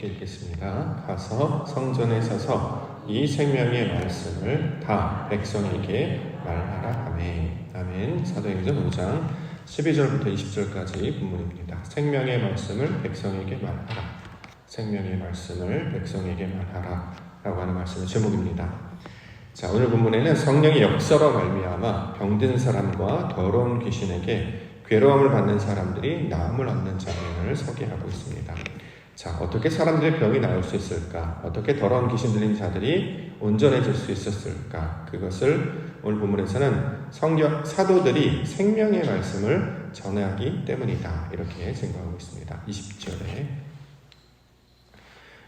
함께 읽겠습니다. 가서 성전에 서서 이 생명의 말씀을 다 백성에게 말하라. 아멘. 아멘. 사도행전 5장 12절부터 20절까지 본문입니다. 생명의 말씀을 백성에게 말하라. 생명의 말씀을 백성에게 말하라 라고 하는 말씀의 제목입니다. 자, 오늘 본문에는 성령의 역사로 말미암아 병든 사람과 더러운 귀신에게 괴로움을 받는 사람들이 나음을 얻는 장면을 소개하고 있습니다. 자, 어떻게 사람들의 병이 나을 수 있을까? 어떻게 더러운 귀신 들린 자들이 온전해질 수 있었을까? 그것을 오늘 본문에서는 사도들이 생명의 말씀을 전하기 때문이다. 이렇게 생각하고 있습니다.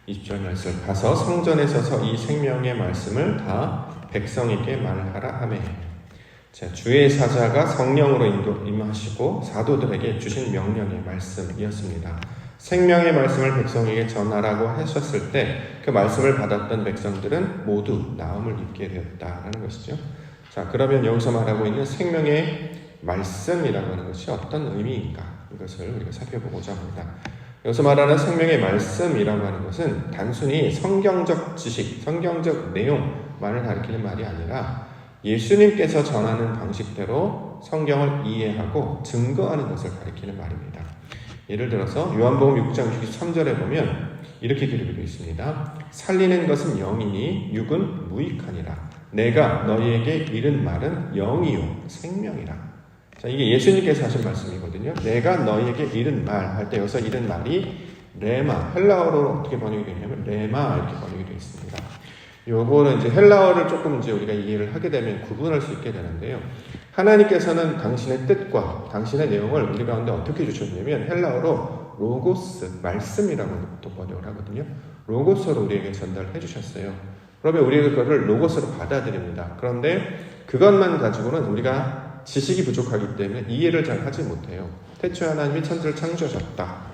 20절 말씀. 가서 성전에 서서 이 생명의 말씀을 다 백성에게 말하라 하매. 자, 주의 사자가 성령으로 임하시고 사도들에게 주신 명령의 말씀이었습니다. 생명의 말씀을 백성에게 전하라고 하셨을 때 그 말씀을 받았던 백성들은 모두 나음을 입게 되었다라는 것이죠. 자, 그러면 여기서 말하고 있는 생명의 말씀이라고 하는 것이 어떤 의미인가? 이것을 우리가 살펴보고자 합니다. 여기서 말하는 생명의 말씀이라고 하는 것은 단순히 성경적 지식, 성경적 내용만을 가리키는 말이 아니라 예수님께서 전하는 방식대로 성경을 이해하고 증거하는 것을 가리키는 말입니다. 예를 들어서 요한복음 6장 63절에 보면 이렇게 기록되어 있습니다. 살리는 것은 영이니 육은 무익하니라. 내가 너희에게 이른 말은 영이요 생명이라. 자, 이게 예수님께서 하신 말씀이거든요. 내가 너희에게 이른 말 할 때 여기서 이른 말이 레마, 헬라어로 어떻게 번역이 되냐면 레마 이렇게 번역이 되어 있습니다. 요거는 이제 헬라어를 조금 이제 우리가 이해를 하게 되면 구분할 수 있게 되는데요. 하나님께서는 당신의 뜻과 당신의 내용을 우리 가운데 어떻게 주셨냐면 헬라어로 로고스, 말씀이라고 또 번역을 하거든요. 로고스로 우리에게 전달해 주셨어요. 그러면 우리가 그거를 로고스로 받아들입니다. 그런데 그것만 가지고는 우리가 지식이 부족하기 때문에 이해를 잘 하지 못해요. 태초에 하나님이 천지를 창조하셨다.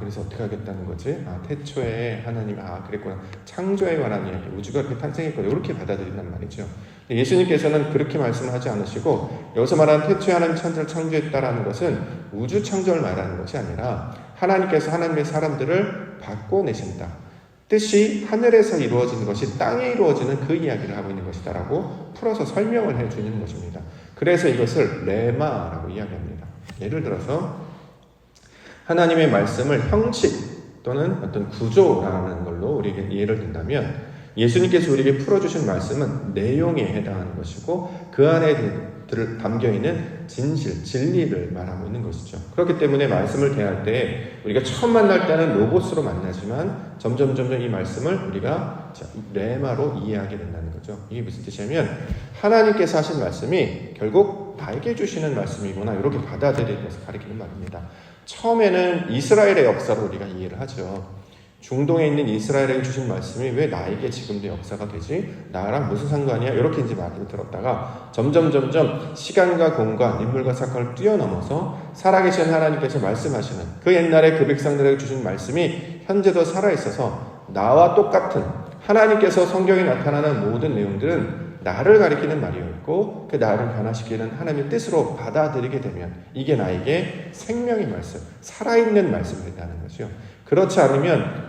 그래서 어떻게 하겠다는 거지? 태초에 하나님, 그랬구나. 창조에 관한 이야기, 우주가 그렇게 탄생했구나. 이렇게 받아들인단 말이죠. 예수님께서는 그렇게 말씀하지 않으시고, 여기서 말하는 태초에 하나님 천지를 창조했다라는 것은 우주 창조를 말하는 것이 아니라, 하나님께서 하나님의 사람들을 바꿔내신다. 뜻이 하늘에서 이루어지는 것이 땅에 이루어지는 그 이야기를 하고 있는 것이다라고 풀어서 설명을 해주는 것입니다. 그래서 이것을 레마라고 이야기합니다. 예를 들어서, 하나님의 말씀을 형식 또는 어떤 구조라는 걸로 우리에게 예를 든다면 예수님께서 우리에게 풀어주신 말씀은 내용에 해당하는 것이고 그 안에 담겨있는 진실, 진리를 말하고 있는 것이죠. 그렇기 때문에 말씀을 대할 때 우리가 처음 만날 때는 로고스로 만나지만 점점 이 말씀을 우리가 레마로 이해하게 된다는 거죠. 이게 무슨 뜻이냐면 하나님께서 하신 말씀이 결국 나에게 주시는 말씀이구나 이렇게 받아들이는 것을 가리키는 말입니다. 처음에는 이스라엘의 역사로 우리가 이해를 하죠. 중동에 있는 이스라엘에게 주신 말씀이 왜 나에게 지금도 역사가 되지? 나랑 무슨 상관이야? 이렇게 이제 말을 들었다가 점점 시간과 공간, 인물과 사건을 뛰어넘어서 살아계신 하나님께서 말씀하시는 그 옛날에 그 백성들에게 주신 말씀이 현재도 살아있어서 나와 똑같은 하나님께서 성경에 나타나는 모든 내용들은 나를 가리키는 말이었고 그 나를 변화시키는 하나님의 뜻으로 받아들이게 되면 이게 나에게 생명의 말씀, 살아있는 말씀이 된다는 거죠. 그렇지 않으면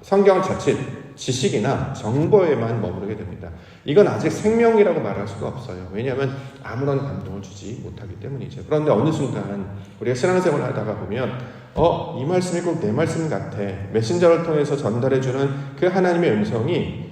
성경 자칫 지식이나 정보에만 머무르게 됩니다. 이건 아직 생명이라고 말할 수가 없어요. 왜냐하면 아무런 감동을 주지 못하기 때문이죠. 그런데 어느 순간 우리가 신앙생활을 하다가 보면 이 말씀이 꼭 내 말씀 같아. 메신저를 통해서 전달해주는 그 하나님의 음성이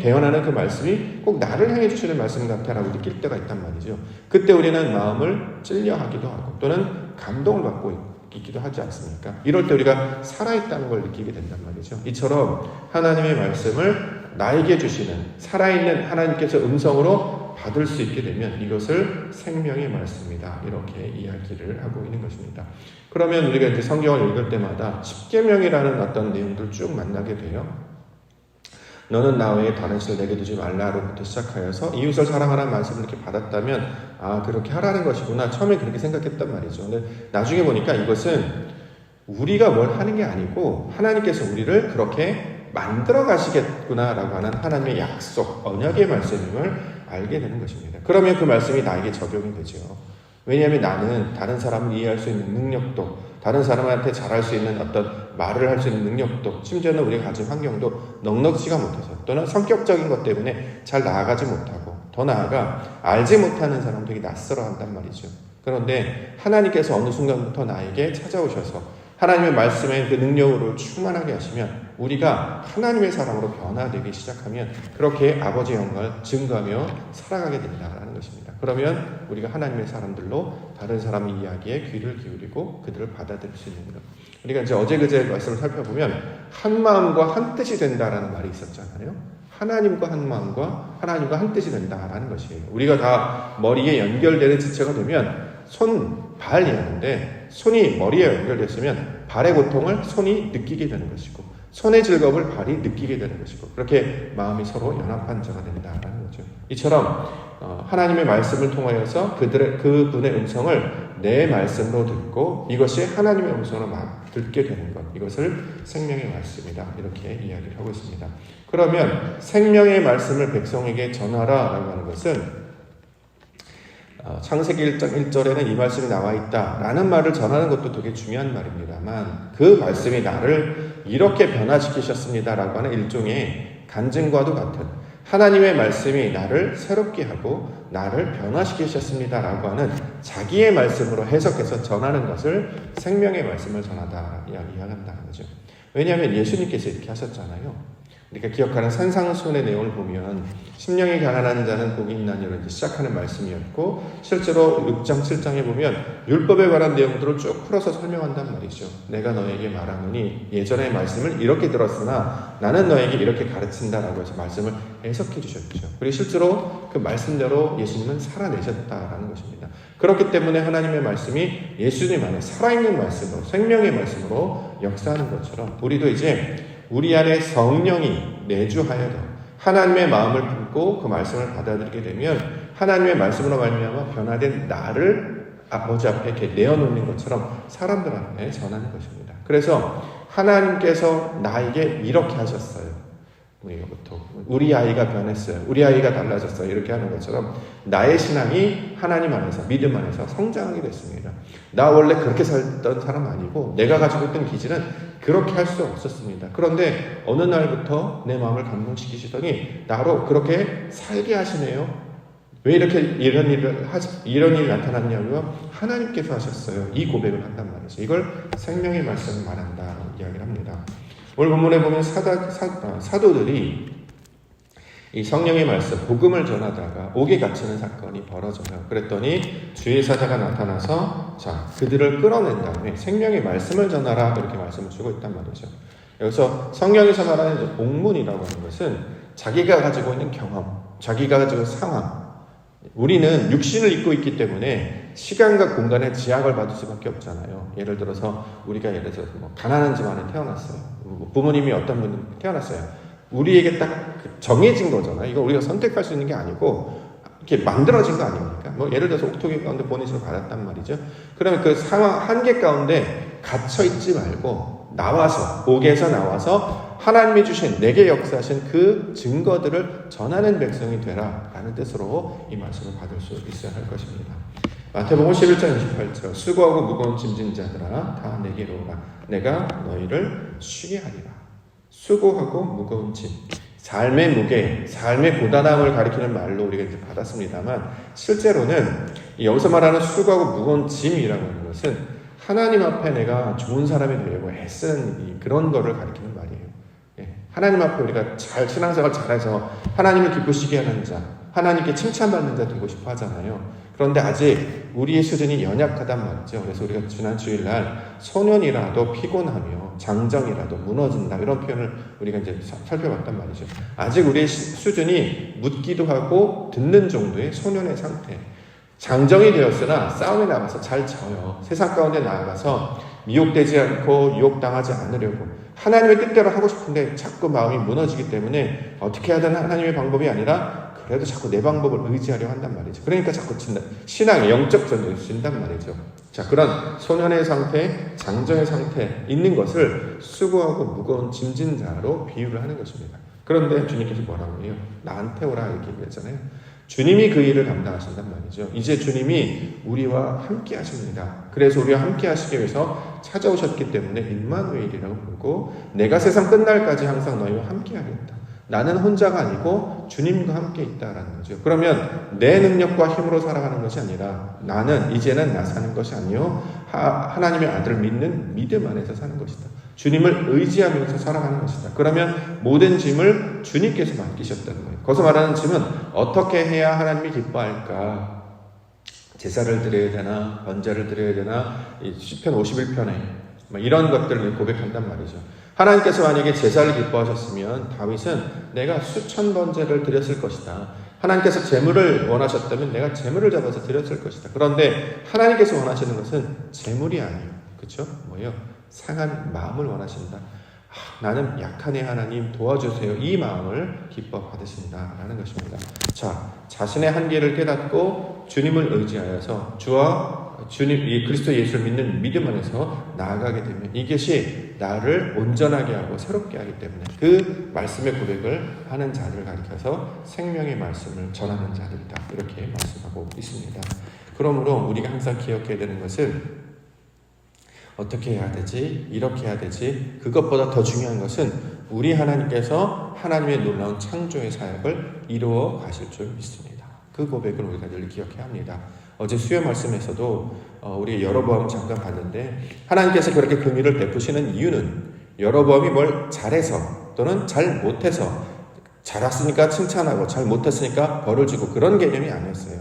대언하는 그 말씀이 꼭 나를 향해 주시는 말씀 같아라고 느낄 때가 있단 말이죠. 그때 우리는 마음을 찔려하기도 하고 또는 감동을 받고 있기도 하지 않습니까? 이럴 때 우리가 살아있다는 걸 느끼게 된단 말이죠. 이처럼 하나님의 말씀을 나에게 주시는 살아있는 하나님께서 음성으로 받을 수 있게 되면 이것을 생명의 말씀이다. 이렇게 이야기를 하고 있는 것입니다. 그러면 우리가 이제 성경을 읽을 때마다 십계명이라는 어떤 내용들을 쭉 만나게 돼요. 너는 나 외에 다른 신을 내게 두지 말라로부터 시작하여서 이웃을 사랑하라는 말씀을 이렇게 받았다면 그렇게 하라는 것이구나. 처음에 그렇게 생각했단 말이죠. 근데 나중에 보니까 이것은 우리가 뭘 하는 게 아니고 하나님께서 우리를 그렇게 만들어 가시겠구나라고 하는 하나님의 약속, 언약의 말씀임을 알게 되는 것입니다. 그러면 그 말씀이 나에게 적용이 되죠. 왜냐하면 나는 다른 사람을 이해할 수 있는 능력도 다른 사람한테 잘할 수 있는 어떤 말을 할 수 있는 능력도, 심지어는 우리가 가진 환경도 넉넉지가 못해서, 또는 성격적인 것 때문에 잘 나아가지 못하고, 더 나아가 알지 못하는 사람들이 낯설어한단 말이죠. 그런데 하나님께서 어느 순간부터 나에게 찾아오셔서 하나님의 말씀에 그 능력으로 충만하게 하시면 우리가 하나님의 사람으로 변화되기 시작하면 그렇게 아버지의 영광을 증거하며 살아가게 된다는 것입니다. 그러면 우리가 하나님의 사람들로 다른 사람의 이야기에 귀를 기울이고 그들을 받아들일 수 있는 것. 우리가 이제 어제 그제 말씀을 살펴보면 한 마음과 한 뜻이 된다라는 말이 있었잖아요. 하나님과 한 마음과 하나님과 한 뜻이 된다라는 것이에요. 우리가 다 머리에 연결되는 지체가 되면 손, 발이 하는데 손이 머리에 연결됐으면 발의 고통을 손이 느끼게 되는 것이고 손의 즐거움을 발이 느끼게 되는 것이고 그렇게 마음이 서로 연합한 자가 된다라는 거죠. 이처럼 하나님의 말씀을 통하여서 그분의 음성을 내 말씀으로 듣고 이것이 하나님의 음성으로 듣게 되는 것, 이것을 생명의 말씀이다, 이렇게 이야기를 하고 있습니다. 그러면 생명의 말씀을 백성에게 전하라라고 하는 것은 창세기 1장 1절에는 이 말씀이 나와 있다라는 말을 전하는 것도 되게 중요한 말입니다만 그 말씀이 나를 이렇게 변화시키셨습니다라고 하는 일종의 간증과도 같은 하나님의 말씀이 나를 새롭게 하고 나를 변화시키셨습니다라고 하는 자기의 말씀으로 해석해서 전하는 것을 생명의 말씀을 전하다 이야기한다는 거죠. 왜냐하면 예수님께서 이렇게 하셨잖아요. 우리가 기억하는 산상수훈의 내용을 보면 심령이 가난한 자는 복이 있나니로 시작하는 말씀이었고 실제로 6장 7장에 보면 율법에 관한 내용들을 쭉 풀어서 설명한단 말이죠. 내가 너에게 말하노니 예전의 말씀을 이렇게 들었으나 나는 너에게 이렇게 가르친다라고 해서 말씀을 해석해 주셨죠. 그리고 실제로 그 말씀대로 예수님은 살아내셨다라는 것입니다. 그렇기 때문에 하나님의 말씀이 예수님 안에 살아있는 말씀으로 생명의 말씀으로 역사하는 것처럼 우리도 이제 우리 안에 성령이 내주하여도 하나님의 마음을 품고 그 말씀을 받아들이게 되면 하나님의 말씀으로 말미암아 변화된 나를 아버지 앞에 이렇게 내어놓는 것처럼 사람들 앞에 전하는 것입니다. 그래서 하나님께서 나에게 이렇게 하셨어요. 우리 아이가 변했어요. 우리 아이가 달라졌어요. 이렇게 하는 것처럼 나의 신앙이 하나님 안에서 믿음 안에서 성장하게 됐습니다. 나 원래 그렇게 살던 사람 아니고 내가 가지고 있던 기질은 그렇게 할 수 없었습니다. 그런데 어느 날부터 내 마음을 감동시키시더니 나로 그렇게 살게 하시네요. 왜 이렇게 이런 일이 나타났냐고요? 하나님께서 하셨어요. 이 고백을 한단 말이죠. 이걸 생명의 말씀을 말한다 이야기를 합니다. 오늘 본문에 보면 사도들이 이 성령의 말씀, 복음을 전하다가 옥에 갇히는 사건이 벌어져요. 그랬더니 주의 사자가 나타나서 그들을 끌어낸 다음에 생명의 말씀을 전하라 이렇게 말씀을 주고 있단 말이죠. 여기서 성경에서 말하는 복문이라고 하는 것은 자기가 가지고 있는 경험, 자기가 가지고 있는 상황, 우리는 육신을 입고 있기 때문에 시간과 공간에 제약을 받을 수밖에 없잖아요. 예를 들어서 우리가 가난한 집안에 태어났어요. 부모님이 어떤 분이 태어났어요. 우리에게 딱 정해진 거잖아요. 이거 우리가 선택할 수 있는 게 아니고 이렇게 만들어진 거 아닙니까? 예를 들어서 옥토기 가운데 보내시러 받았단 말이죠. 그러면 그 상황 한계 가운데 갇혀 있지 말고 옥에서 나와서 하나님이 주신 내게 역사하신 그 증거들을 전하는 백성이 되라 라는 뜻으로 이 말씀을 받을 수 있어야 할 것입니다. 마태복음 11장 28절 수고하고 무거운 짐진 자들아 다 내게로 오라 내가 너희를 쉬게 하리라. 수고하고 무거운 짐, 삶의 무게, 삶의 고단함을 가리키는 말로 우리가 이제 받았습니다만 실제로는 여기서 말하는 수고하고 무거운 짐이라고 하는 것은 하나님 앞에 내가 좋은 사람이 되려고 애쓰는 그런 거를 가리키는 말이에요. 하나님 앞에 우리가 신앙생활 잘해서 하나님을 기쁘시게 하는 자, 하나님께 칭찬받는 자 되고 싶어 하잖아요. 그런데 아직 우리의 수준이 연약하단 말이죠. 그래서 우리가 지난 주일날 소년이라도 피곤하며 장정이라도 무너진다 이런 표현을 우리가 이제 살펴봤단 말이죠. 아직 우리의 수준이 묻기도 하고 듣는 정도의 소년의 상태. 장정이 되었으나 싸움에 나가서 잘 져요. 세상 가운데 나아가서 미혹되지 않고 유혹당하지 않으려고 하나님의 뜻대로 하고 싶은데 자꾸 마음이 무너지기 때문에 어떻게 해야 되나 하나님의 방법이 아니라 그래도 자꾸 내 방법을 의지하려 한단 말이죠. 그러니까 자꾸 신앙의 영적 전쟁이 진단 말이죠. 그런 소년의 상태, 장정의 상태 있는 것을 수고하고 무거운 짐진 자로 비유를 하는 것입니다. 그런데 주님께서 뭐라고 해요? 나한테 오라 이렇게 얘기했잖아요. 주님이 그 일을 감당하신단 말이죠. 이제 주님이 우리와 함께 하십니다. 그래서 우리와 함께 하시기 위해서 찾아오셨기 때문에 임마누엘이라고 부르고, 내가 세상 끝날까지 항상 너희와 함께 하겠다. 나는 혼자가 아니고 주님과 함께 있다라는 거죠. 그러면 내 능력과 힘으로 살아가는 것이 아니라 나는 이제는 나 사는 것이 아니요 하나님의 아들을 믿는 믿음 안에서 사는 것이다. 주님을 의지하면서 살아가는 것이다. 그러면 모든 짐을 주님께서 맡기셨다는 거예요. 거기서 말하는 짐은 어떻게 해야 하나님이 기뻐할까? 제사를 드려야 되나? 번제를 드려야 되나? 시편 51편에 이런 것들을 고백한단 말이죠. 하나님께서 만약에 제사를 기뻐하셨으면 다윗은 내가 수천 번제를 드렸을 것이다. 하나님께서 제물을 원하셨다면 내가 제물을 잡아서 드렸을 것이다. 그런데 하나님께서 원하시는 것은 제물이 아니에요. 그렇죠? 뭐예요? 상한 마음을 원하신다. 나는 약하네 하나님 도와주세요. 이 마음을 기뻐 받으신다라는 것입니다. 자, 자신의 한계를 깨닫고 주님을 의지하여서 주와 주님, 이 그리스도 예수를 믿는 믿음 안에서 나아가게 되면 이것이 나를 온전하게 하고 새롭게 하기 때문에 그 말씀의 고백을 하는 자들을 가리켜서 생명의 말씀을 전하는 자들이다. 이렇게 말씀하고 있습니다. 그러므로 우리가 항상 기억해야 되는 것은 어떻게 해야 되지? 이렇게 해야 되지? 그것보다 더 중요한 것은 우리 하나님께서 하나님의 놀라운 창조의 사역을 이루어 가실 줄 믿습니다. 그 고백을 우리가 늘 기억해야 합니다. 어제 수요 말씀에서도 우리 여로보암 잠깐 봤는데 하나님께서 그렇게 긍휼을 베푸시는 이유는 여로보암이 뭘 잘해서 또는 잘 못해서 잘했으니까 칭찬하고 잘 못했으니까 벌을 주고 그런 개념이 아니었어요.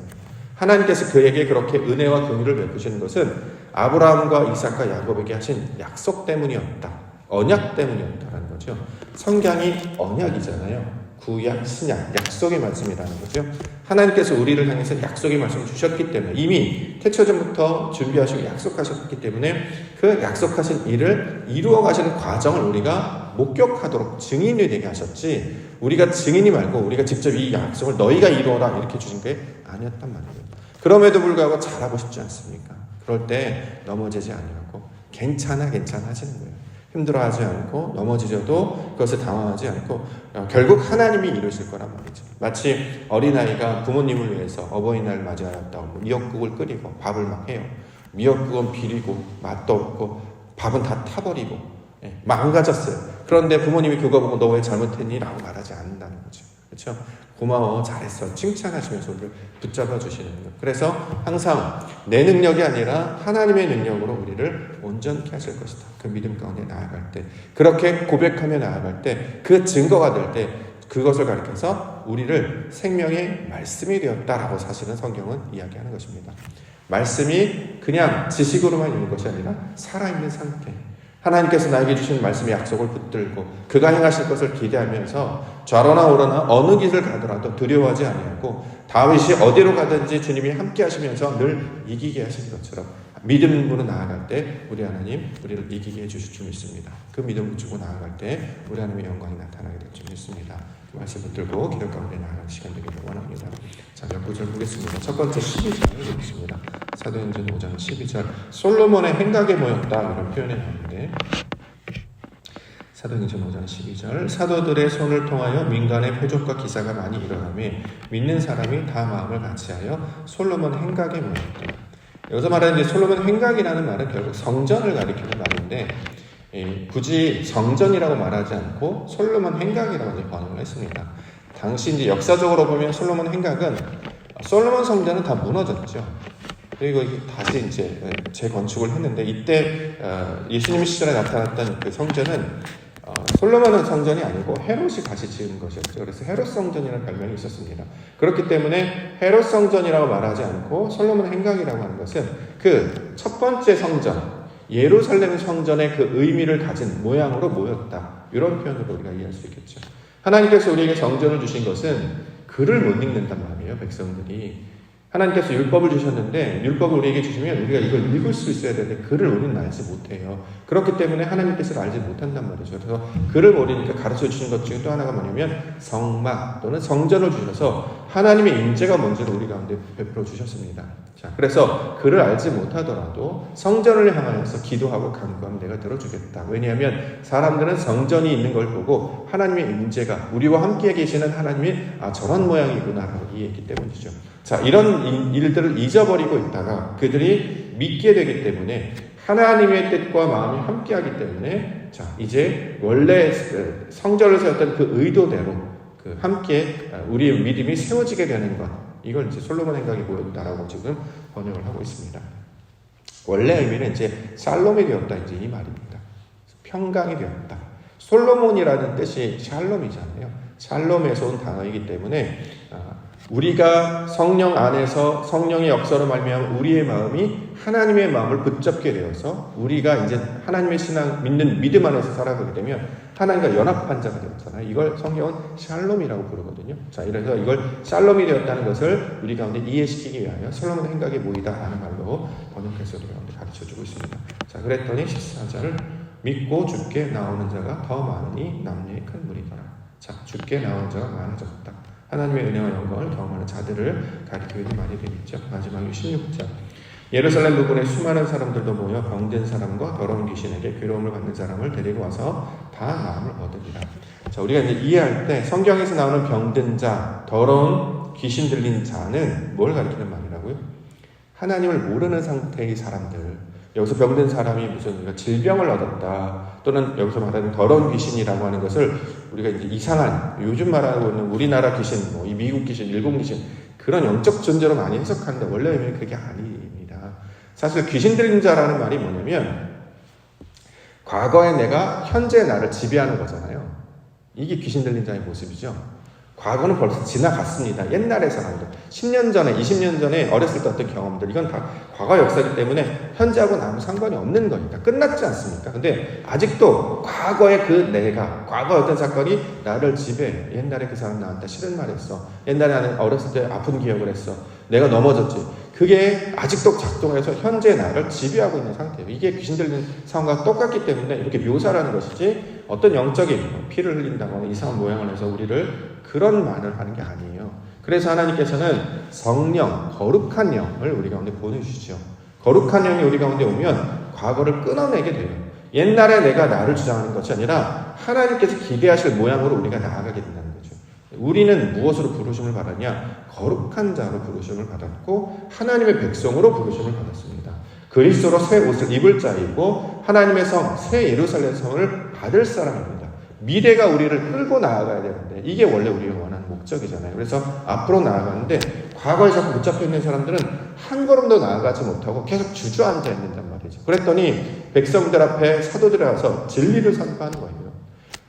하나님께서 그에게 그렇게 은혜와 긍휼을 베푸시는 것은 아브라함과 이삭과 야곱에게 하신 약속 때문이었다. 언약 때문이었다라는 거죠. 성경이 언약이잖아요. 구약, 신약, 약속의 말씀이라는 거죠. 하나님께서 우리를 향해서 약속의 말씀을 주셨기 때문에 이미 태초전부터 준비하시고 약속하셨기 때문에 그 약속하신 일을 이루어 가시는 과정을 우리가 목격하도록 증인이 되게 하셨지, 우리가 증인이 말고 우리가 직접 이 약속을 너희가 이루어라 이렇게 주신 게 아니었단 말이에요. 그럼에도 불구하고 잘하고 싶지 않습니까? 그럴 때 넘어지지 아니하고 괜찮아 하시는 거예요. 힘들어하지 않고 넘어지셔도 그것을 당황하지 않고 결국 하나님이 이루실 거란 말이죠. 마치 어린아이가 부모님을 위해서 어버이날 맞이하였다고 미역국을 끓이고 밥을 막 해요. 미역국은 비리고 맛도 없고 밥은 다 타버리고 망가졌어요. 그런데 부모님이 그거 보고 너 왜 잘못했니? 라고 말하지 않는다는 거죠. 그렇죠? 고마워, 잘했어, 칭찬하시면서 우리를 붙잡아 주시는 것. 그래서 항상 내 능력이 아니라 하나님의 능력으로 우리를 온전케 하실 것이다. 그 믿음 가운데 나아갈 때, 그렇게 고백하며 나아갈 때, 그 증거가 될 때 그것을 가리켜서 우리를 생명의 말씀이 되었다라고 사실은 성경은 이야기하는 것입니다. 말씀이 그냥 지식으로만 있는 것이 아니라 살아있는 상태, 하나님께서 나에게 주신 말씀의 약속을 붙들고 그가 행하실 것을 기대하면서 좌로나 우로나 어느 길을 가더라도 두려워하지 아니하고 다윗이 어디로 가든지 주님이 함께 하시면서 늘 이기게 하신 것처럼 믿음으로 나아갈 때 우리 하나님 우리를 이기게 해주실 줄 믿습니다. 그 믿음을 주고 나아갈 때 우리 하나님의 영광이 나타나게 될 줄 믿습니다. 그 말씀 붙들고 기도 가운데 나아가는 시간 되기를 원합니다. 자, 몇 구절 보겠습니다. 첫 번째 12절을 보겠습니다. 사도행전 5장 12절, 솔로몬의 행각에 모였다 이런 표현이 나오는데, 사도행전 5장 12절, 사도들의 손을 통하여 민간의 표적과 기사가 많이 일어나매 믿는 사람이 다 마음을 같이하여 솔로몬 행각에 모였다. 여기서 말하는 솔로몬 행각이라는 말은 결국 성전을 가리키는 말인데 굳이 성전이라고 말하지 않고 솔로몬 행각이라고 번역을 했습니다. 당시 이제 역사적으로 보면 솔로몬 행각은 솔로몬 성전은 다 무너졌죠. 그리고 다시 이제 재건축을 했는데 이때 예수님 시절에 나타났던 그 성전은 솔로몬의 성전이 아니고 헤롯이 다시 지은 것이었죠. 그래서 헤롯 성전이라는 별명이 있었습니다. 그렇기 때문에 헤롯 성전이라고 말하지 않고 솔로몬 행각이라고 하는 것은 그 첫 번째 성전, 예루살렘 성전의 그 의미를 가진 모양으로 모였다. 이런 표현으로 우리가 이해할 수 있겠죠. 하나님께서 우리에게 성전을 주신 것은 글을 못 읽는단 말이에요. 백성들이. 하나님께서 율법을 주셨는데 율법을 우리에게 주시면 우리가 이걸 읽을 수 있어야 되는데 글을 우리는 알지 못해요. 그렇기 때문에 하나님께서 알지 못한단 말이죠. 그래서 글을 모르니까 가르쳐 주시는 것 중에 또 하나가 뭐냐면 성막 또는 성전을 주셔서 하나님의 임재가 뭔지를 우리 가운데 베풀어 주셨습니다. 자, 그래서 그를 알지 못하더라도 성전을 향하여서 기도하고 간구하면 내가 들어주겠다. 왜냐하면 사람들은 성전이 있는 걸 보고 하나님의 임재가 우리와 함께 계시는 하나님이 저런 모양이구나라고 이해했기 때문이죠. 자, 이런 일들을 잊어버리고 있다가 그들이 믿게 되기 때문에 하나님의 뜻과 마음이 함께하기 때문에 자, 이제 원래 성전을 세웠던 그 의도대로 그 함께 우리의 믿음이 세워지게 되는 것, 이걸 이제 솔로몬 행각이 보였다라고 지금 번역을 하고 있습니다. 원래 의미는 이제 샬롬이 되었다, 이제 이 말입니다. 평강이 되었다. 솔로몬이라는 뜻이 샬롬이잖아요. 샬롬에서 온 단어이기 때문에 우리가 성령 안에서 성령의 역사로 말미암아 우리의 마음이 하나님의 마음을 붙잡게 되어서 우리가 이제 하나님의 신앙 믿는 믿음 안에서 살아가게 되면 하나님과 연합한 자가 되었잖아요. 이걸 성경은 샬롬이라고 부르거든요. 자, 이래서 이걸 샬롬이 되었다는 것을 우리 가운데 이해시키기 위하여 솔로몬 행각에 모이다라는 말로 번역해서 우리 가운데 가르쳐주고 있습니다. 자, 그랬더니 14절을 믿고 주께 나오는 자가 더 많으니 남녀의 큰 무리더라. 자, 주께 나오는 자가 많아졌다. 하나님의 은혜와 영광을 경험하는 자들을 가리키는 말이 되겠죠. 마지막 16절. 예루살렘 부근에 수많은 사람들도 모여 병든 사람과 더러운 귀신에게 괴로움을 받는 사람을 데리고 와서 다 나음을 얻으리라. 자, 우리가 이제 이해할 때 성경에서 나오는 병든 자, 더러운 귀신 들린 자는 뭘 가리키는 말이라고요? 하나님을 모르는 상태의 사람들. 여기서 병든 사람이 무슨 질병을 얻었다, 또는 여기서 말하는 더러운 귀신이라고 하는 것을 우리가 이제 이상한, 요즘 말하고 있는 우리나라 귀신, 이 미국 귀신, 일본 귀신, 그런 영적 존재로 많이 해석하는데 원래 의미는 그게 아닙니다. 사실 귀신 들린 자라는 말이 뭐냐면 과거의 내가 현재 나를 지배하는 거잖아요. 이게 귀신 들린 자의 모습이죠. 과거는 벌써 지나갔습니다. 옛날의 사람들, 10년 전에, 20년 전에 어렸을 때 어떤 경험들, 이건 다 과거 역사이기 때문에 현재하고는 아무 상관이 없는 거니까 끝났지 않습니까? 근데 아직도 과거의 그 내가, 과거의 어떤 사건이 나를 지배해. 옛날에 그 사람 나한테 싫은 말 했어. 옛날에 나는 어렸을 때 아픈 기억을 했어. 내가 넘어졌지. 그게 아직도 작동해서 현재 나를 지배하고 있는 상태예요. 이게 귀신 들린 상황과 똑같기 때문에 이렇게 묘사라는 것이지 어떤 영적인 피를 흘린다거나 이상한 모양을 해서 우리를 그런 말을 하는 게 아니에요. 그래서 하나님께서는 성령, 거룩한 영을 우리 가운데 보내주시죠. 거룩한 영이 우리 가운데 오면 과거를 끊어내게 돼요. 옛날에 내가 나를 주장하는 것이 아니라 하나님께서 기대하실 모양으로 우리가 나아가게 된다는 거죠. 우리는 무엇으로 부르심을 받았냐? 거룩한 자로 부르심을 받았고 하나님의 백성으로 부르심을 받았습니다. 그리스도로 새 옷을 입을 자이고 하나님의 성, 새 예루살렘 성을 받을 사람입니다. 미래가 우리를 끌고 나아가야 되는데 이게 원래 우리가 원하는 목적이잖아요. 그래서 앞으로 나아가는데 과거에 자꾸 붙잡혀 있는 사람들은 한 걸음도 나아가지 못하고 계속 주저앉아 있는단 말이죠. 그랬더니 백성들 앞에 사도들이 와서 진리를 선포하는 거예요.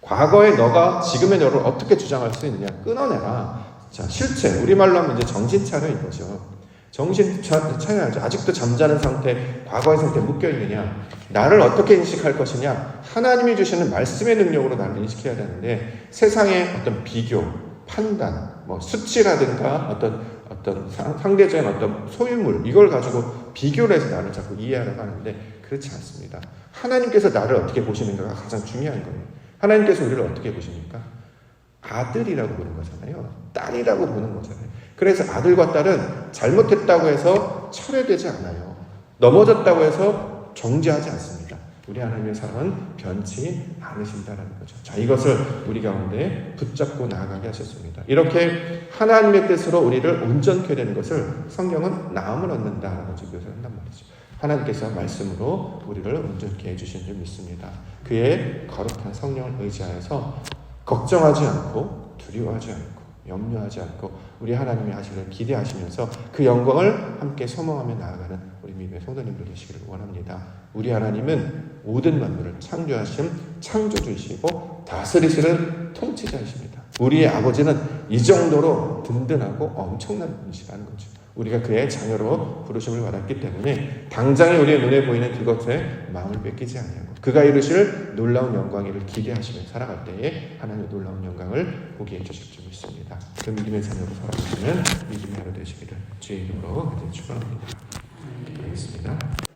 과거의 너가 지금의 너를 어떻게 주장할 수 있느냐? 끊어내라. 자, 실체, 우리말로 하면 이제 정신 차려 이거죠. 정신 차려야죠. 아직도 잠자는 상태, 과거의 상태에 묶여있느냐? 나를 어떻게 인식할 것이냐? 하나님이 주시는 말씀의 능력으로 나를 인식해야 되는데 세상의 어떤 비교, 판단, 수치라든가 어떤 상대적인 어떤 소유물, 이걸 가지고 비교를 해서 나를 자꾸 이해하려고 하는데 그렇지 않습니다. 하나님께서 나를 어떻게 보시는가가 가장 중요한 거예요. 하나님께서 우리를 어떻게 보십니까? 아들이라고 보는 거잖아요. 딸이라고 보는 거잖아요. 그래서 아들과 딸은 잘못했다고 해서 철회되지 않아요. 넘어졌다고 해서 정죄하지 않습니다. 우리 하나님의 사랑은 변치 않으신다는 거죠. 자, 이것을 우리 가운데 붙잡고 나아가게 하셨습니다. 이렇게 하나님의 뜻으로 우리를 온전케 되는 것을 성경은 나음을 얻는다라고 묘사를 한단 말이죠. 하나님께서 말씀으로 우리를 온전케 해주신 줄 믿습니다. 그의 거룩한 성령을 의지하여서 걱정하지 않고 두려워하지 않고 염려하지 않고 우리 하나님이 하시기를 기대하시면서 그 영광을 함께 소망하며 나아가는 우리 믿음의 성도님들 되시기를 원합니다. 우리 하나님은 모든 만물을 창조하신 창조주이시고 다스리시는 통치자이십니다. 우리의 아버지는 이 정도로 든든하고 엄청난 분이시라는 거죠. 우리가 그의 자녀로 부르심을 받았기 때문에 당장에 우리의 눈에 보이는 그것에 마음을 뺏기지 아니하고 그가 이루실 놀라운 영광을 기대하시며 살아갈 때에 하나님의 놀라운 영광을 보게 해주실 줄 믿습니다. 그 믿음의 자녀로 살아가시는 믿음의 하루 되시기를 주의 이름으로 축원합니다. 알겠습니다.